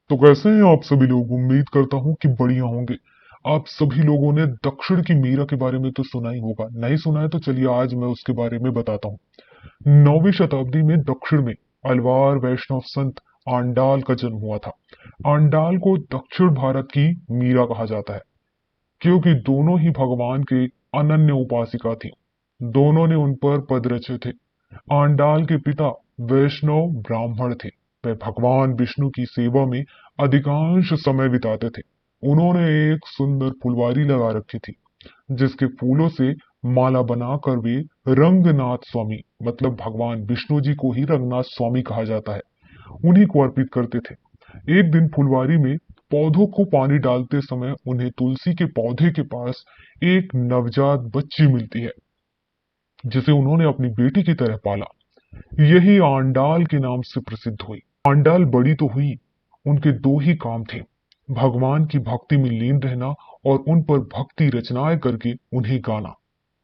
तो कैसे हैं आप सभी लोग? उम्मीद करता हूँ कि बढ़िया होंगे। आप सभी लोगों ने दक्षिण की मीरा के बारे में तो सुना ही होगा। नहीं सुना है तो चलिए आज मैं उसके बारे में बताता हूँ। 9वीं शताब्दी में दक्षिण में अलवार वैष्णव संत आंडाल का जन्म हुआ था। आंडाल को दक्षिण भारत की मीरा कहा जाता है, क्योंकि दोनों ही भगवान के अनन्य उपासिका थी। दोनों ने उन पर पद रचे थे। आंडाल के पिता वैष्णव ब्राह्मण थे। वे भगवान विष्णु की सेवा में अधिकांश समय बिताते थे। उन्होंने एक सुंदर फुलवारी लगा रखी थी, जिसके फूलों से माला बनाकर वे रंगनाथ स्वामी, मतलब भगवान विष्णु जी को ही रंगनाथ स्वामी कहा जाता है, उन्हीं को अर्पित करते थे। एक दिन फुलवारी में पौधों को पानी डालते समय उन्हें तुलसी के पौधे के पास एक नवजात बच्ची मिलती है, जिसे उन्होंने अपनी बेटी की तरह पाला। यही आंडाल के नाम से प्रसिद्ध हुई। आंडाल बड़ी तो हुई, उनके दो ही काम थे, भगवान की भक्ति में लीन रहना और उन पर भक्ति रचनाएं करके उन्हें गाना।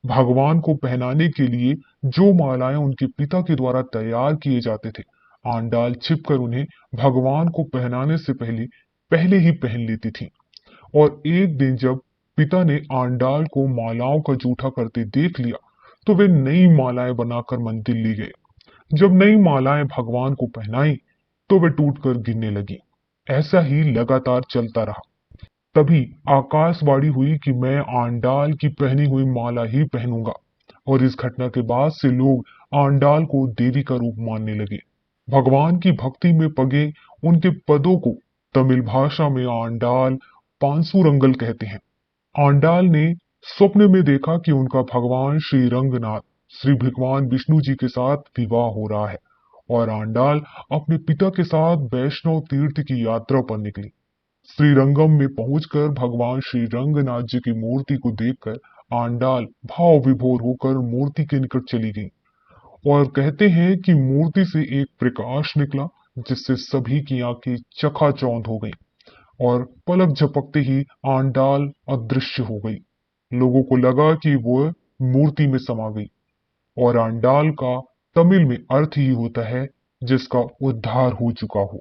भगवान को पहनाने के लिए जो मालाएं उनके पिता के द्वारा तैयार किए जाते थे, आंडाल छिपकर उन्हें भगवान को पहनाने से पहले पहले ही पहन लेती थी। और एक दिन जब पिता ने आंडाल को मालाओं का जूठा करते देख लिया, तो वे नई मालाएं बनाकर मंदिर ले गए। जब नई मालाएं भगवान को पहनाई, तो वे टूटकर गिरने लगी। ऐसा ही लगातार चलता रहा। तभी आकाशवाणी हुई कि मैं आंडाल की पहनी हुई माला ही पहनूंगा। और इस घटना के बाद से लोग आंडाल को देवी का रूप मानने लगे। भगवान की भक्ति में पगे उनके पदों को तमिल भाषा में आंडाल पांसुरंगल कहते हैं। आंडाल ने स्वप्न में देखा कि उनका भगवान श्री रंगनाथ, श्री भगवान विष्णु जी के साथ विवाह हो रहा है। और आंडाल अपने पिता के साथ वैष्णव तीर्थ की यात्रा पर निकली। श्रीरंगम में पहुंचकर भगवान श्री रंगनाथ जी की मूर्ति को देखकर आंडाल भाव विभोर होकर मूर्ति के निकट चली गई। और कहते हैं कि मूर्ति से एक प्रकाश निकला, जिससे सभी की आंखें चकाचौंध हो गई और पलक झपकते ही आंडाल अदृश्य हो गई। लोगों को लगा कि वह मूर्ति में समा गई। और आंडाल का तमिल में अर्थ ही होता है जिसका उद्धार हो चुका हो।